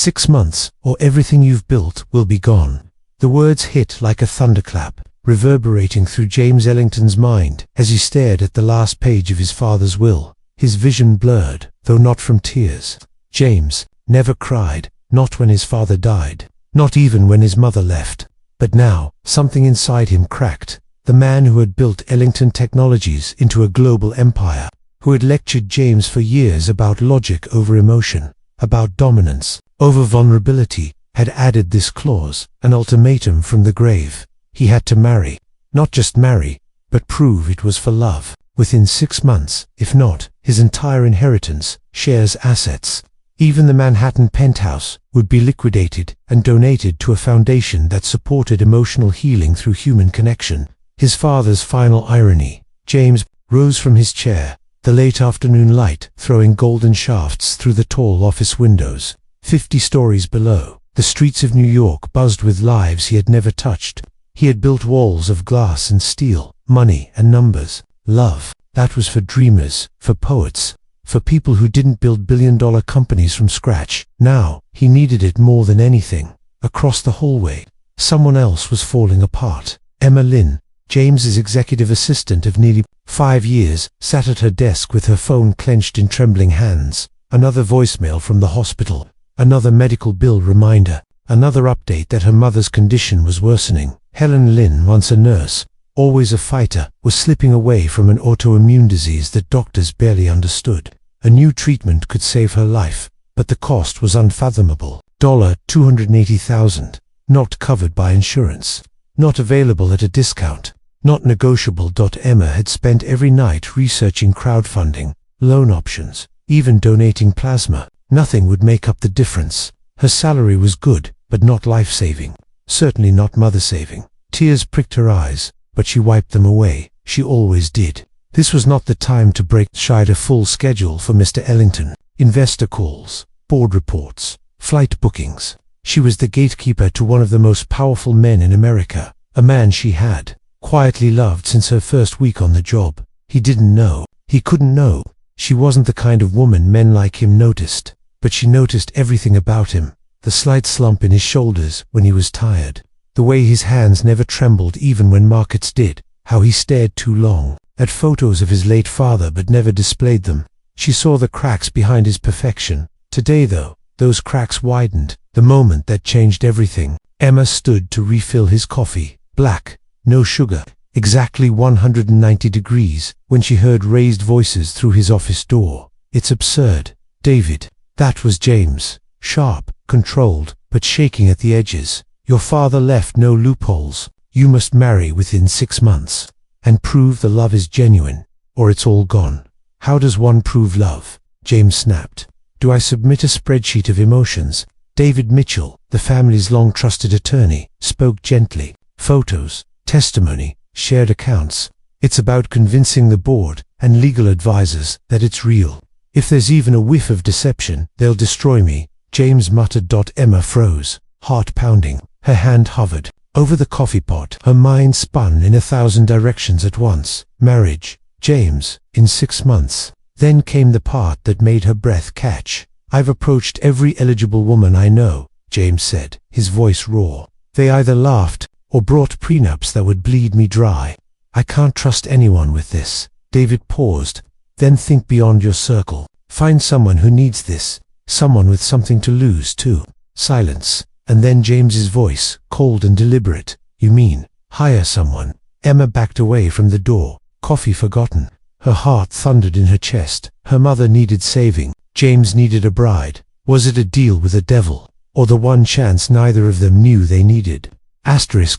6 months, or everything you've built will be gone." The words hit like a thunderclap, reverberating through James Ellington's mind as he stared at the last page of his father's will. His vision blurred, though not from tears. James never cried, not when his father died, not even when his mother left. But now, something inside him cracked. The man who had built Ellington Technologies into a global empire, who had lectured James for years about logic over emotion, about dominance over vulnerability, had added this clause, an ultimatum from the grave. He had to marry. Not just marry, but prove it was for love. Within 6 months, if not, his entire inheritance, shares, assets, even the Manhattan penthouse, would be liquidated and donated to a foundation that supported emotional healing through human connection. His father's final irony. James rose from his chair, the late afternoon light throwing golden shafts through the tall office windows. 50 stories below, the streets of New York buzzed with lives he had never touched. He had built walls of glass and steel, money and numbers. Love, that was for dreamers, for poets, for people who didn't build billion-dollar companies from scratch. Now, he needed it more than anything. Across the hallway, someone else was falling apart. Emma Lynn, James's executive assistant of nearly 5 years, sat at her desk with her phone clenched in trembling hands. Another voicemail from the hospital, another medical bill reminder, another update that her mother's condition was worsening. Helen Lynn, once a nurse, always a fighter, was slipping away from an autoimmune disease that doctors barely understood. A new treatment could save her life, but the cost was unfathomable. $280,000, not covered by insurance, not available at a discount, not negotiable. Emma had spent every night researching crowdfunding, loan options, even donating plasma. Nothing would make up the difference. Her salary was good, but not life-saving. Certainly not mother-saving. Tears pricked her eyes, but she wiped them away. She always did. This was not the time to break a full schedule for Mr. Ellington. Investor calls, board reports, flight bookings. She was the gatekeeper to one of the most powerful men in America, a man she had quietly loved since her first week on the job. He didn't know. He couldn't know. She wasn't the kind of woman men like him noticed, but she noticed everything about him. The slight slump in his shoulders when he was tired, the way his hands never trembled even when markets did, how he stared too long at photos of his late father but never displayed them. She saw the cracks behind his perfection. Today, though, those cracks widened, the moment that changed everything. Emma stood to refill his coffee, black, no sugar, exactly 190 degrees, when she heard raised voices through his office door. "It's absurd, David." That was James, sharp, controlled, but shaking at the edges. "Your father left no loopholes. You must marry within 6 months, and prove the love is genuine, or it's all gone." "How does one prove love?" James snapped. "Do I submit a spreadsheet of emotions?" David Mitchell, the family's long-trusted attorney, spoke gently. "Photos, testimony, shared accounts. It's about convincing the board and legal advisors that it's real. If there's even a whiff of deception, they'll destroy me," James muttered. Emma froze, heart pounding. Her hand hovered over the coffee pot. Her mind spun in 1,000 directions at once. Marriage, James, in 6 months. Then came the part that made her breath catch. "I've approached every eligible woman I know," James said, his voice raw. "They either laughed or brought prenups that would bleed me dry. I can't trust anyone with this." David paused. "Then think beyond your circle. Find someone who needs this, someone with something to lose too." Silence, and then James's voice, cold and deliberate. "You mean, hire someone?" Emma backed away from the door, coffee forgotten. Her heart thundered in her chest. Her mother needed saving. James needed a bride. Was it a deal with the devil, or the one chance neither of them knew they needed?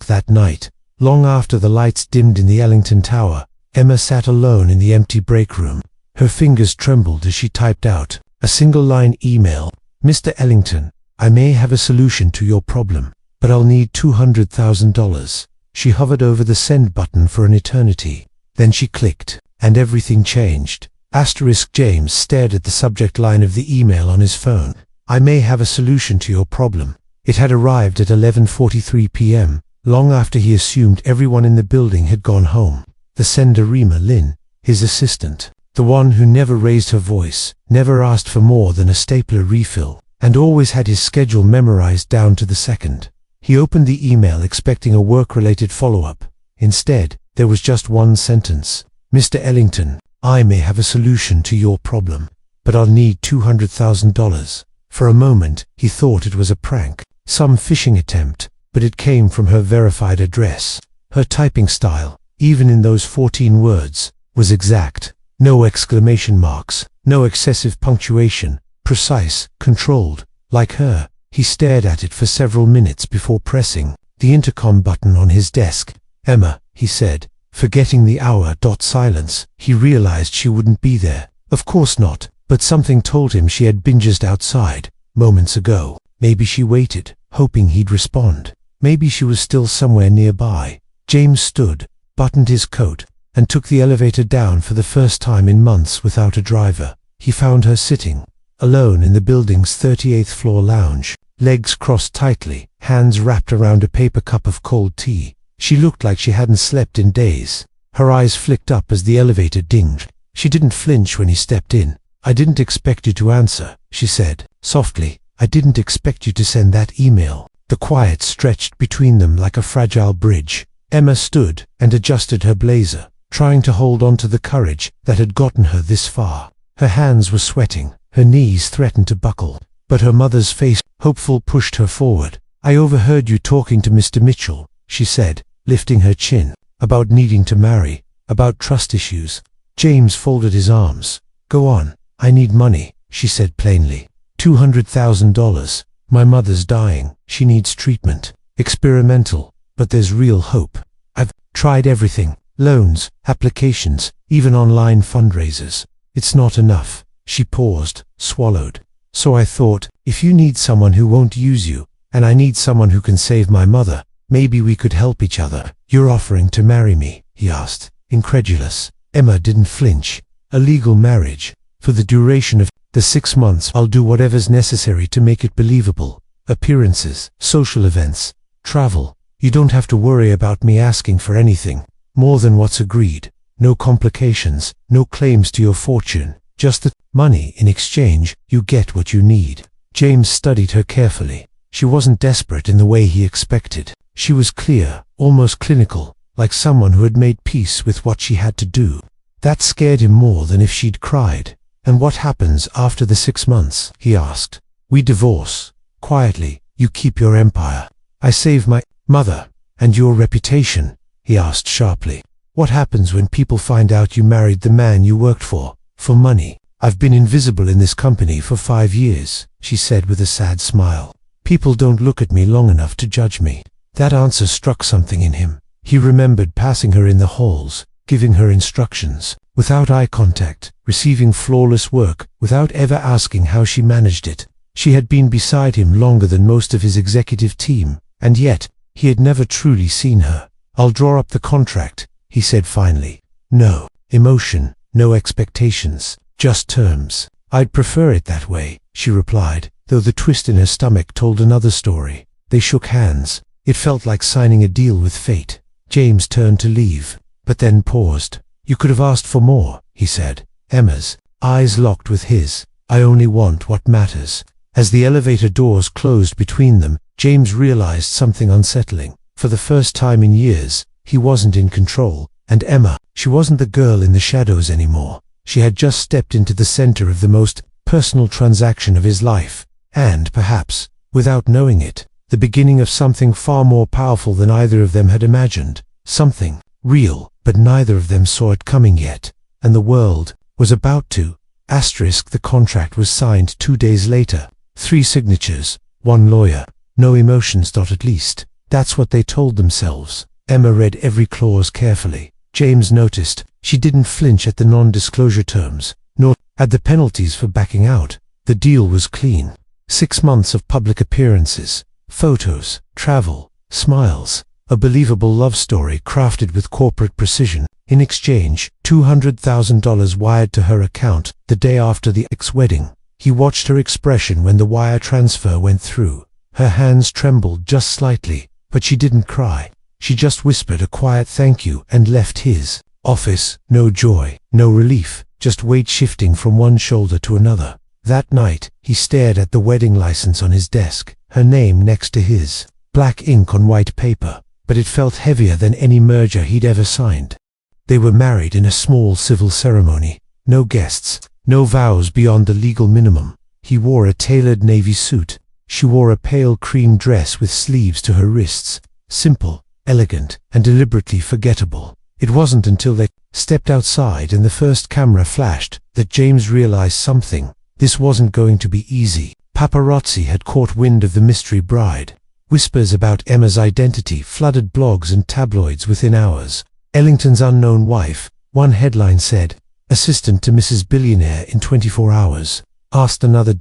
That night, long after the lights dimmed in the Ellington Tower, Emma sat alone in the empty break room. Her fingers trembled as she typed out a single-line email. "Mr. Ellington, I may have a solution to your problem, but I'll need $200,000. She hovered over the send button for an eternity. Then she clicked, and everything changed. James stared at the subject line of the email on his phone. "I may have a solution to your problem." It had arrived at 11:43 p.m., long after he assumed everyone in the building had gone home. The sender, Emma Lynn, his assistant, the one who never raised her voice, never asked for more than a stapler refill. and always had his schedule memorized down to the second. He opened the email expecting a work-related follow-up. Instead, there was just one sentence. "Mr. Ellington, I may have a solution to your problem, but I'll need $200,000. For a moment, he thought it was a prank, some phishing attempt, but it came from her verified address. Her typing style, even in those 14 words, was exact. No exclamation marks, no excessive punctuation, precise, controlled. Like her, he stared at it for several minutes before pressing the intercom button on his desk. "Emma," he said, forgetting the hour. Silence. He realized she wouldn't be there. Of course not, but something told him she had been just outside, moments ago. Maybe she waited, hoping he'd respond. Maybe she was still somewhere nearby. James stood, buttoned his coat, and took the elevator down for the first time in months without a driver. He found her sitting, alone in the building's 38th floor lounge, legs crossed tightly, hands wrapped around a paper cup of cold tea. She looked like she hadn't slept in days. Her eyes flicked up as the elevator dinged. She didn't flinch when he stepped in. "I didn't expect you to answer," she said, softly. "I didn't expect you to send that email." The quiet stretched between them like a fragile bridge. Emma stood and adjusted her blazer, trying to hold on to the courage that had gotten her this far. Her hands were sweating, her knees threatened to buckle, but her mother's face, hopeful, pushed her forward. "I overheard you talking to Mr. Mitchell," she said, lifting her chin. "About needing to marry, about trust issues." James folded his arms. "Go on. I need money," she said plainly. $200,000. My mother's dying. She needs treatment. Experimental, but there's real hope. I've tried everything. Loans, applications, even online fundraisers. It's not enough." She paused, swallowed. "So I thought, if you need someone who won't use you, and I need someone who can save my mother, maybe we could help each other." "You're offering to marry me?" he asked, incredulous. Emma didn't flinch. "A legal marriage. For the duration of the 6 months, I'll do whatever's necessary to make it believable. Appearances, social events, travel. You don't have to worry about me asking for anything more than what's agreed. No complications, no claims to your fortune. Just the money in exchange. You get what you need." James studied her carefully. She wasn't desperate in the way he expected. She was clear, almost clinical, like someone who had made peace with what she had to do. That scared him more than if she'd cried. "And what happens after the 6 months?" he asked. "We divorce. Quietly. You keep your empire. I save my mother. And your reputation?" he asked sharply. "What happens when people find out you married the man you worked for money?" "I've been invisible in this company for 5 years, she said with a sad smile. "People don't look at me long enough to judge me." That answer struck something in him. He remembered passing her in the halls, giving her instructions, without eye contact, receiving flawless work, without ever asking how she managed it. She had been beside him longer than most of his executive team, and yet, he had never truly seen her. "I'll draw up the contract," he said finally. "No emotion, no expectations, just terms." "I'd prefer it that way," she replied, though the twist in her stomach told another story. They shook hands. It felt like signing a deal with fate. James turned to leave, but then paused. "You could have asked for more," he said. Emma's eyes locked with his. "I only want what matters." As the elevator doors closed between them, James realized something unsettling. For the first time in years, he wasn't in control, and Emma, she wasn't the girl in the shadows anymore. She had just stepped into the center of the most personal transaction of his life, and perhaps, without knowing it, the beginning of something far more powerful than either of them had imagined. Something real, but neither of them saw it coming yet, and the world was about to. The contract was signed 2 days later. 3 signatures, 1 lawyer. No emotions. At least, that's what they told themselves. Emma read every clause carefully. James noticed she didn't flinch at the non-disclosure terms, nor at the penalties for backing out. The deal was clean. 6 months of public appearances, photos, travel, smiles, a believable love story crafted with corporate precision. In exchange, $200,000 wired to her account the day after the ex-wedding. He watched her expression when the wire transfer went through. Her hands trembled just slightly, but she didn't cry. She just whispered a quiet thank you and left his office. No joy, no relief, just weight shifting from one shoulder to another. That night, he stared at the wedding license on his desk, her name next to his, black ink on white paper, but it felt heavier than any merger he'd ever signed. They were married in a small civil ceremony. No guests, no vows beyond the legal minimum. He wore a tailored navy suit. She wore a pale cream dress with sleeves to her wrists. Simple, elegant, and deliberately forgettable. It wasn't until they stepped outside and the first camera flashed that James realized something. This wasn't going to be easy. Paparazzi had caught wind of the mystery bride. Whispers about Emma's identity flooded blogs and tabloids within hours. Ellington's unknown wife, one headline said, assistant to Mrs. Billionaire in 24 hours. Asked another.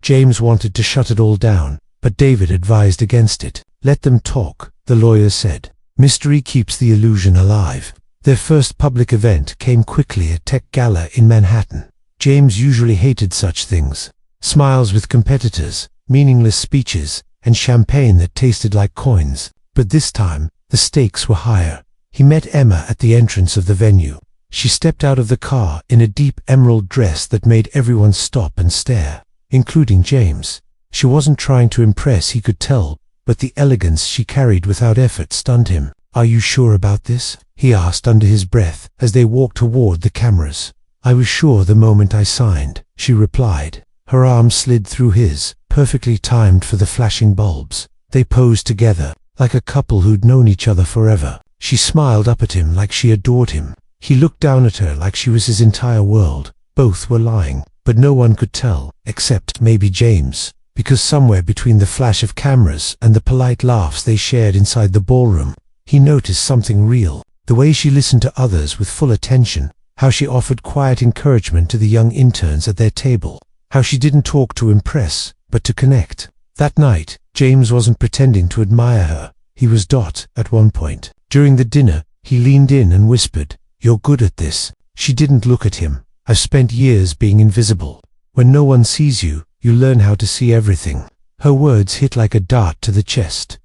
James wanted to shut it all down, but David advised against it. Let them talk, the lawyer said. Mystery keeps the illusion alive. Their first public event came quickly, a tech gala in Manhattan. James usually hated such things. Smiles with competitors, meaningless speeches, and champagne that tasted like coins. But this time, the stakes were higher. He met Emma at the entrance of the venue. She stepped out of the car in a deep emerald dress that made everyone stop and stare, including James. She wasn't trying to impress, he could tell, but the elegance she carried without effort stunned him. Are you sure about this? He asked under his breath as they walked toward the cameras. I was sure the moment I signed, she replied. Her arm slid through his, perfectly timed for the flashing bulbs. They posed together, like a couple who'd known each other forever. She smiled up at him like she adored him. He looked down at her like she was his entire world. Both were lying, but no one could tell, except maybe James, because somewhere between the flash of cameras and the polite laughs they shared inside the ballroom, he noticed something real. The way she listened to others with full attention, how she offered quiet encouragement to the young interns at their table, how she didn't talk to impress, but to connect. That night, James wasn't pretending to admire her. He was. At one point, during the dinner, he leaned in and whispered, "You're good at this." She didn't look at him. I've spent years being invisible. When no one sees you, you learn how to see everything. Her words hit like a dart to the chest.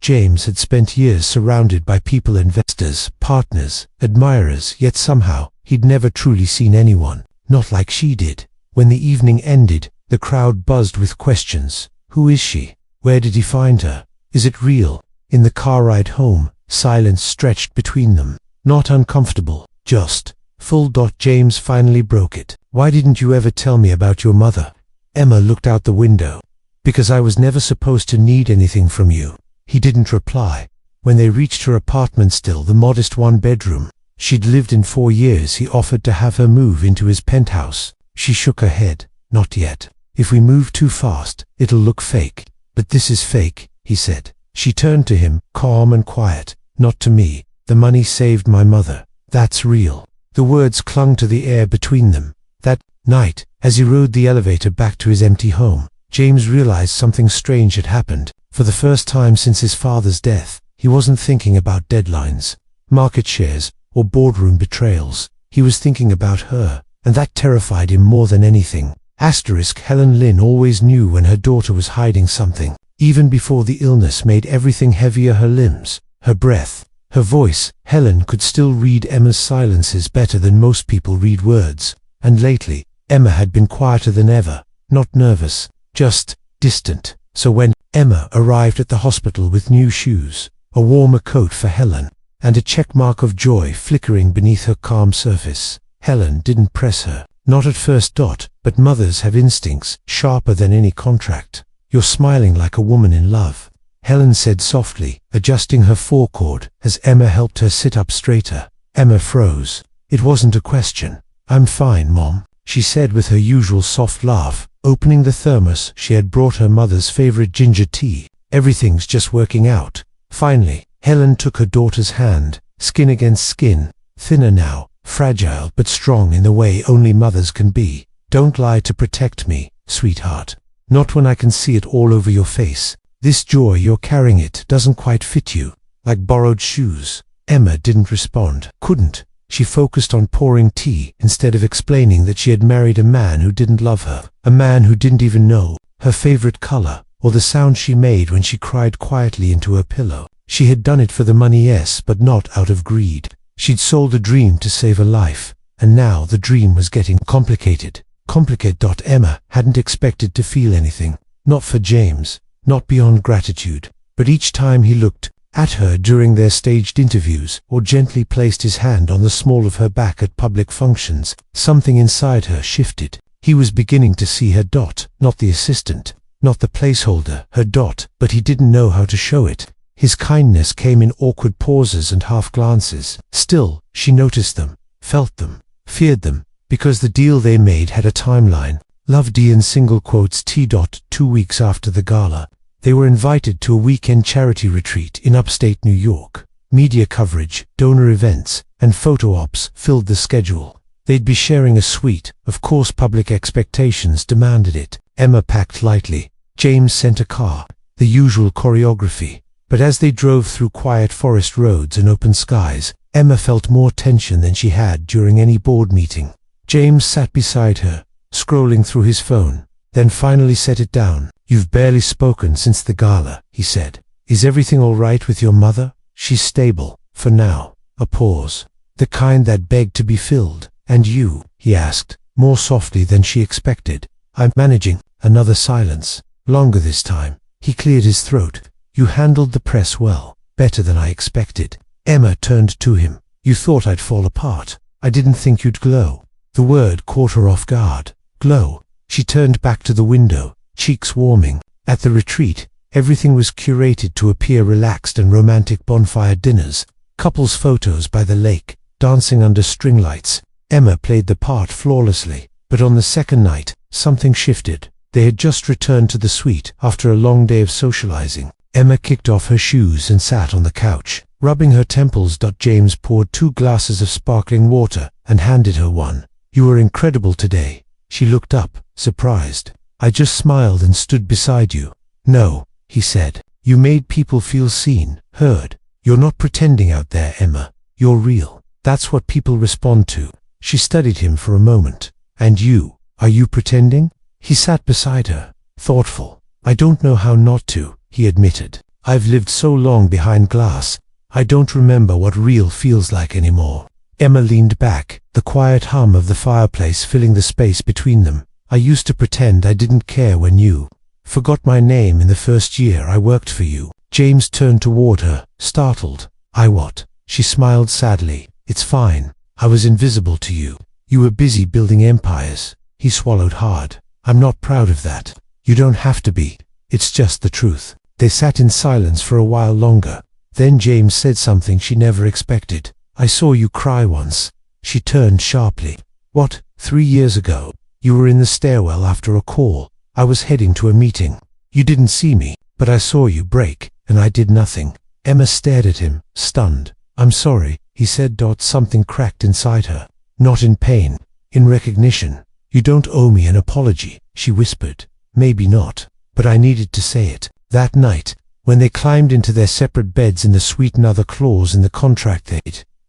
James had spent years surrounded by people, investors, partners, admirers, yet somehow, he'd never truly seen anyone, not like she did. When the evening ended, the crowd buzzed with questions. Who is she? Where did he find her? Is it real? In the car ride home, silence stretched between them. Not uncomfortable, just full. James finally broke it. Why didn't you ever tell me about your mother? Emma looked out the window. Because I was never supposed to need anything from you. He didn't reply. When they reached her apartment, still the modest one-bedroom she'd lived in 4 years, he offered to have her move into his penthouse. She shook her head. Not yet. If we move too fast, it'll look fake. But this is fake, he said. She turned to him, calm and quiet. Not to me. The money saved my mother. That's real. The words clung to the air between them. That night, as he rode the elevator back to his empty home, James realized something strange had happened. For the first time since his father's death, he wasn't thinking about deadlines, market shares, or boardroom betrayals. He was thinking about her, and that terrified him more than anything. Helen Lynn always knew when her daughter was hiding something. Even before the illness made everything heavier, her limbs, her breath, her voice. Helen could still read Emma's silences better than most people read words. And lately, Emma had been quieter than ever, not nervous, just distant. So when Emma arrived at the hospital with new shoes, a warmer coat for Helen, and a checkmark of joy flickering beneath her calm surface, Helen didn't press her. Not at first. But mothers have instincts sharper than any contract. You're smiling like a woman in love, Helen said softly, adjusting her forecord as Emma helped her sit up straighter. Emma froze. It wasn't a question. I'm fine, Mom, she said with her usual soft laugh, opening the thermos she had brought her mother's favorite ginger tea. Everything's just working out. Finally, Helen took her daughter's hand, skin against skin, thinner now, fragile but strong in the way only mothers can be. Don't lie to protect me, sweetheart. Not when I can see it all over your face. This joy you're carrying, it doesn't quite fit you, like borrowed shoes. Emma didn't respond, couldn't. She focused on pouring tea instead of explaining that she had married a man who didn't love her, a man who didn't even know her favorite color or the sound she made when she cried quietly into her pillow. She had done it for the money, yes, but not out of greed. She'd sold a dream to save a life, and now the dream was getting complicated. Complicated. Emma hadn't expected to feel anything. Not for James, not beyond gratitude. But each time he looked at her during their staged interviews, or gently placed his hand on the small of her back at public functions, something inside her shifted. He was beginning to see her dot, not the assistant, not the placeholder, her dot, but he didn't know how to show it. His kindness came in awkward pauses and half glances. Still, she noticed them, felt them, feared them, because the deal they made had a timeline. Loved in single quotes T. 2 weeks after the gala, they were invited to a weekend charity retreat in upstate New York. Media coverage, donor events, and photo ops filled the schedule. They'd be sharing a suite, of course public expectations demanded it. Emma packed lightly. James sent a car, the usual choreography. But as they drove through quiet forest roads and open skies, Emma felt more tension than she had during any board meeting. James sat beside her, scrolling through his phone, then finally set it down. "You've barely spoken since the gala," he said. "Is everything all right with your mother?" "She's stable, for now." A pause. "The kind that begged to be filled. And you?" he asked, more softly than she expected. "I'm managing." Another silence. Longer this time. He cleared his throat. "You handled the press well, better than I expected." Emma turned to him. "You thought I'd fall apart. I didn't think you'd glow." The word caught her off guard. Glow. She turned back to the window, cheeks warming. At the retreat, everything was curated to appear relaxed and romantic: bonfire dinners, couples photos by the lake, dancing under string lights. Emma played the part flawlessly. But on the second night, something shifted. They had just returned to the suite after a long day of socializing. Emma kicked off her shoes and sat on the couch, rubbing her temples. James poured 2 glasses of sparkling water and handed her one. "You were incredible today." She looked up, surprised. "I just smiled and stood beside you." "No," he said. "You made people feel seen, heard. You're not pretending out there, Emma. You're real. That's what people respond to." She studied him for a moment. "And you, are you pretending?" He sat beside her, thoughtful. "I don't know how not to," he admitted. "I've lived so long behind glass, I don't remember what real feels like anymore." Emma leaned back, the quiet hum of the fireplace filling the space between them. "I used to pretend I didn't care when you forgot my name in the first year I worked for you." James turned toward her, startled. "I what?" She smiled sadly. "It's fine. I was invisible to you. You were busy building empires." He swallowed hard. "I'm not proud of that." "You don't have to be. It's just the truth." They sat in silence for a while longer. Then James said something she never expected. "I saw you cry once." She turned sharply. "What, 3 years ago? You were in the stairwell after a call. I was heading to a meeting. You didn't see me, but I saw you break, and I did nothing." Emma stared at him, stunned. "I'm sorry," he said. Something cracked inside her. Not in pain, in recognition. "You don't owe me an apology," she whispered. "Maybe not, but I needed to say it." That night, when they climbed into their separate beds in the suite, another clause in the contract, they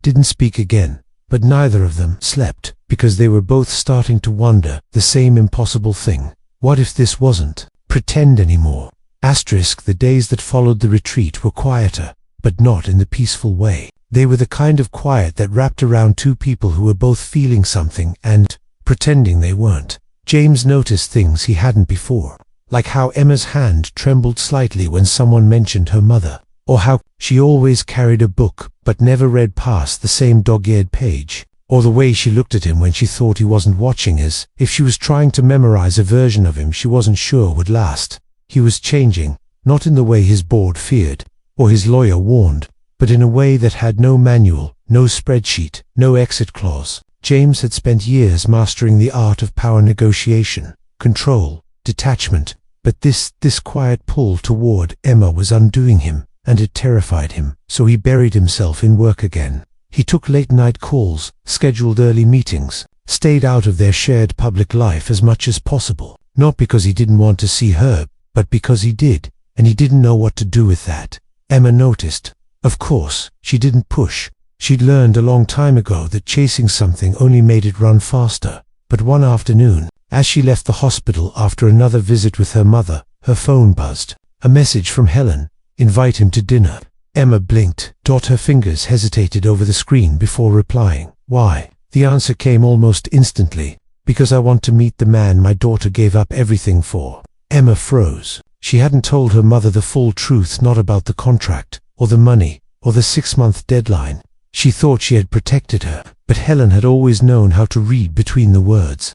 didn't speak again. But neither of them slept, because they were both starting to wonder the same impossible thing. What if this wasn't pretend anymore? The days that followed the retreat were quieter, but not in the peaceful way. They were the kind of quiet that wrapped around two people who were both feeling something and pretending they weren't. James noticed things he hadn't before, like how Emma's hand trembled slightly when someone mentioned her mother, or how she always carried a book but never read past the same dog-eared page, or the way she looked at him when she thought he wasn't watching, as if she was trying to memorize a version of him she wasn't sure would last. He was changing, not in the way his board feared, or his lawyer warned, but in a way that had no manual, no spreadsheet, no exit clause. James had spent years mastering the art of power negotiation, control, detachment, but this quiet pull toward Emma was undoing him, and it terrified him. So he buried himself in work again. He took late-night calls, scheduled early meetings, stayed out of their shared public life as much as possible, not because he didn't want to see her, but because he did, and he didn't know what to do with that. Emma noticed. Of course, she didn't push. She'd learned a long time ago that chasing something only made it run faster. But one afternoon, as she left the hospital after another visit with her mother, her phone buzzed. A message from Helen. "Invite him to dinner." Emma blinked. Her fingers hesitated over the screen before replying. "Why?" The answer came almost instantly. Because I want to meet the man my daughter gave up everything for. Emma froze. She hadn't told her mother the full truth, not about the contract, or the money, or the 6-month deadline. She thought she had protected her, but Helen had always known how to read between the words.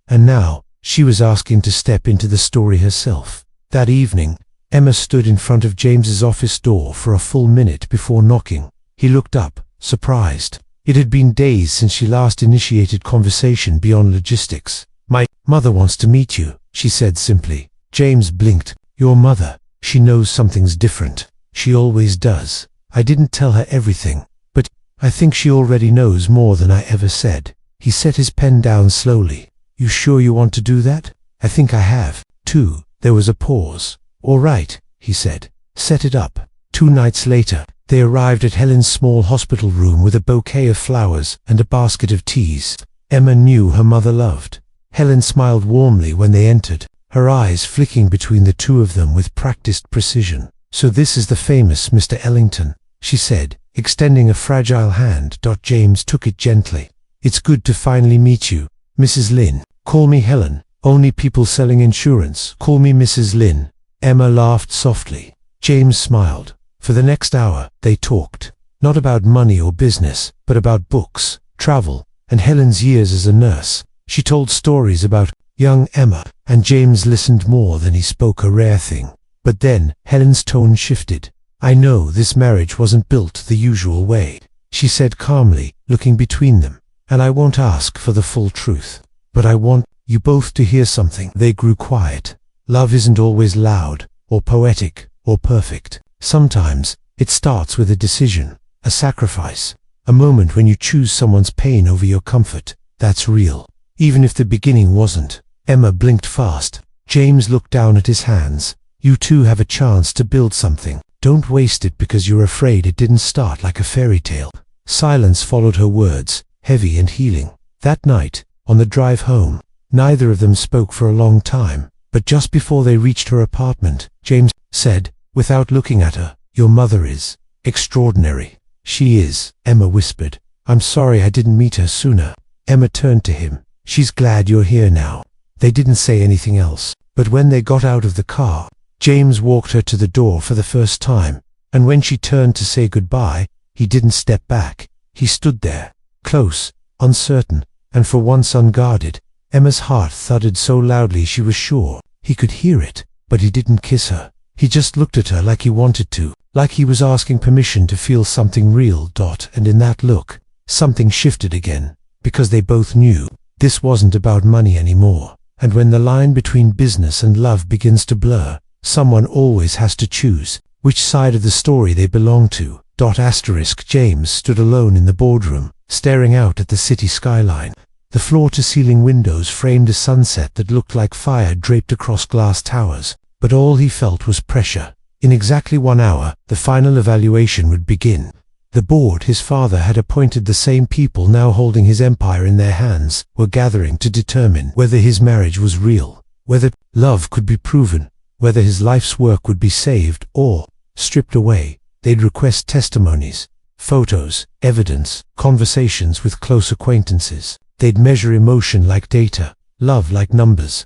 And now, she was asking to step into the story herself. That evening, Emma stood in front of James's office door for a full minute before knocking. He looked up, surprised. It had been days since she last initiated conversation beyond logistics. "My mother wants to meet you," she said simply. James blinked. "Your mother? She knows something's different. She always does. I didn't tell her everything, but I think she already knows more than I ever said." He set his pen down slowly. "You sure you want to do that?" "I think I have, too." There was a pause. "All right," he said. "Set it up." 2 nights later, they arrived at Helen's small hospital room with a bouquet of flowers and a basket of teas Emma knew her mother loved. Helen smiled warmly when they entered, her eyes flicking between the two of them with practiced precision. "So this is the famous Mr. Ellington," she said, extending a fragile hand. James took it gently. "It's good to finally meet you, Mrs. Lynn. Call me Helen. Only people selling insurance call me Mrs. Lynn." Emma laughed softly. James smiled. For the next hour, they talked. Not about money or business, but about books, travel, and Helen's years as a nurse. She told stories about young Emma, and James listened more than he spoke, a rare thing. But then, Helen's tone shifted. "I know this marriage wasn't built the usual way," she said calmly, looking between them. "And I won't ask for the full truth. But I want you both to hear something." They grew quiet. Love isn't always loud, or poetic, or perfect. Sometimes, it starts with a decision, a sacrifice, a moment when you choose someone's pain over your comfort. That's real. Even if the beginning wasn't. Emma blinked fast. James looked down at his hands. "You two have a chance to build something. Don't waste it because you're afraid it didn't start like a fairy tale." Silence followed her words, heavy and healing. That night, on the drive home, neither of them spoke for a long time, but just before they reached her apartment, James said, without looking at her, "Your mother is extraordinary." "She is," Emma whispered. "I'm sorry I didn't meet her sooner." Emma turned to him. "She's glad you're here now." They didn't say anything else, but when they got out of the car, James walked her to the door for the first time, and when she turned to say goodbye, he didn't step back. He stood there, close, uncertain, and for once unguarded. Emma's heart thudded so loudly she was sure he could hear it, but he didn't kiss her. He just looked at her like he wanted to, like he was asking permission to feel something real. And in that look, something shifted again, because they both knew this wasn't about money anymore. And when the line between business and love begins to blur, someone always has to choose which side of the story they belong to. James stood alone in the boardroom, staring out at the city skyline. The floor-to-ceiling windows framed a sunset that looked like fire draped across glass towers. But all he felt was pressure. In exactly 1 hour, the final evaluation would begin. The board his father had appointed, the same people now holding his empire in their hands, were gathering to determine whether his marriage was real, whether love could be proven, whether his life's work would be saved or stripped away. They'd request testimonies, photos, evidence, conversations with close acquaintances. They'd measure emotion like data, love like numbers.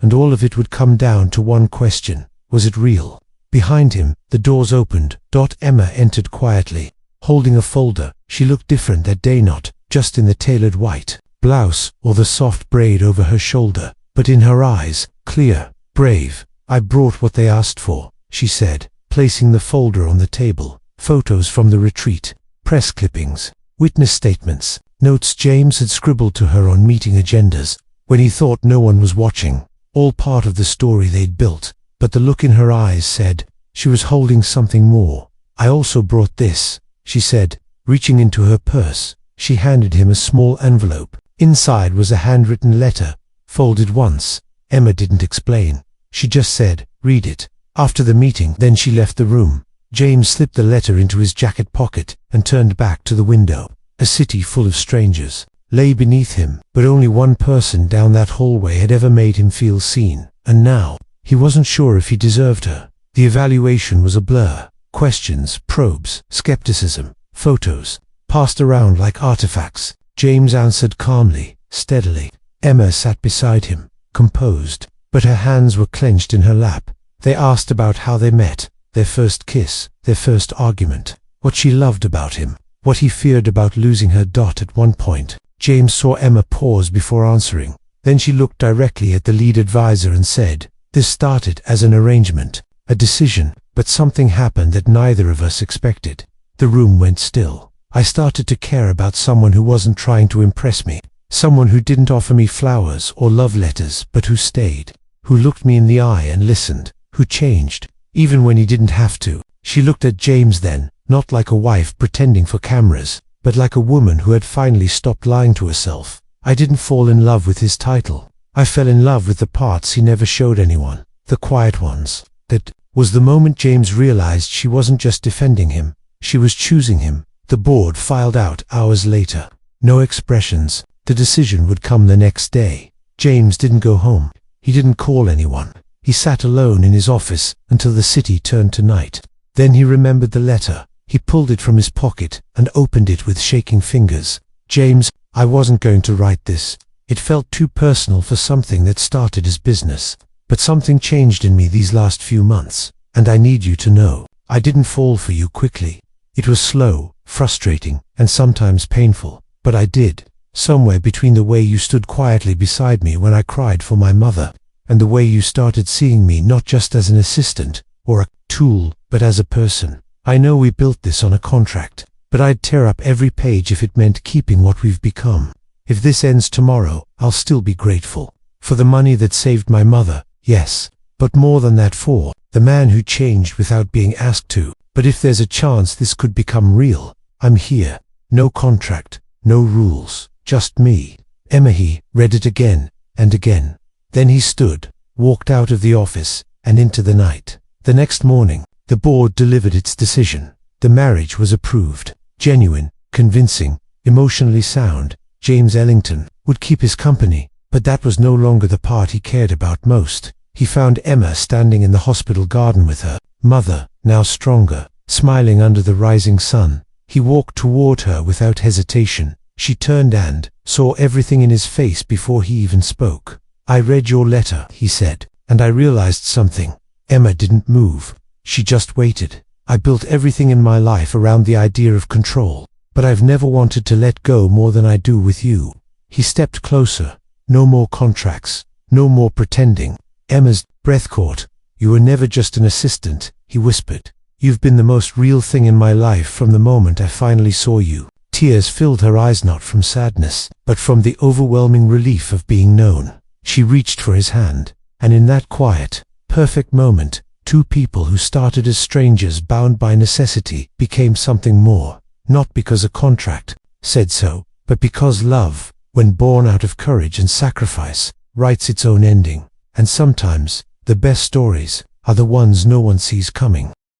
And all of it would come down to one question: was it real? Behind him, the doors opened. Emma entered quietly, holding a folder. She looked different that day, not just in the tailored white blouse or the soft braid over her shoulder, but in her eyes, clear, brave. "I brought what they asked for," she said, placing the folder on the table. Photos from the retreat, press clippings, witness statements, notes James had scribbled to her on meeting agendas, when he thought no one was watching. All part of the story they'd built, but the look in her eyes said she was holding something more. "I also brought this," she said, reaching into her purse. She handed him a small envelope. Inside was a handwritten letter, folded once. Emma didn't explain. She just said, "Read it." After the meeting, then she left the room. James slipped the letter into his jacket pocket and turned back to the window. A city full of strangers lay beneath him, but only one person down that hallway had ever made him feel seen. And now, he wasn't sure if he deserved her. The evaluation was a blur. Questions, probes, skepticism, photos, passed around like artifacts. James answered calmly, steadily. Emma sat beside him, composed, but her hands were clenched in her lap. They asked about how they met, their first kiss, their first argument, what she loved about him, what he feared about losing her. At one point, James saw Emma pause before answering. Then she looked directly at the lead advisor and said, "This started as an arrangement, a decision, but something happened that neither of us expected." The room went still. I started to care about someone who wasn't trying to impress me, someone who didn't offer me flowers or love letters, but who stayed, who looked me in the eye and listened, who changed, even when he didn't have to. She looked at James then, not like a wife pretending for cameras, but like a woman who had finally stopped lying to herself. I didn't fall in love with his title. I fell in love with the parts he never showed anyone, the quiet ones. That was the moment James realized she wasn't just defending him, she was choosing him. The board filed out hours later. No expressions. The decision would come the next day. James didn't go home. He didn't call anyone. He sat alone in his office until the city turned to night. Then he remembered the letter. He pulled it from his pocket and opened it with shaking fingers. "James, I wasn't going to write this. It felt too personal for something that started as business. But something changed in me these last few months, and I need you to know. I didn't fall for you quickly. It was slow, frustrating, and sometimes painful, but I did. Somewhere between the way you stood quietly beside me when I cried for my mother, and the way you started seeing me not just as an assistant or a tool, but as a person. I know we built this on a contract, but I'd tear up every page if it meant keeping what we've become. If this ends tomorrow, I'll still be grateful. For the money that saved my mother, yes, but more than that, for the man who changed without being asked to. But if there's a chance this could become real, I'm here. No contract, no rules, just me." Emma. He read it again and again. Then he stood, walked out of the office, and into the night. The next morning, the board delivered its decision. The marriage was approved. Genuine, convincing, emotionally sound. James Ellington would keep his company, but that was no longer the part he cared about most. He found Emma standing in the hospital garden with her mother, now stronger, smiling under the rising sun. He walked toward her without hesitation. She turned and saw everything in his face before he even spoke. "I read your letter," he said, "and I realized something." Emma didn't move. She just waited. "I built everything in my life around the idea of control, but I've never wanted to let go more than I do with you." He stepped closer. "No more contracts, no more pretending." Emma's breath caught. "You were never just an assistant," he whispered. "You've been the most real thing in my life from the moment I finally saw you." Tears filled her eyes, not from sadness, but from the overwhelming relief of being known. She reached for his hand, and in that quiet, perfect moment, two people who started as strangers bound by necessity became something more. Not because a contract said so, but because love, when born out of courage and sacrifice, writes its own ending. And sometimes, the best stories are the ones no one sees coming.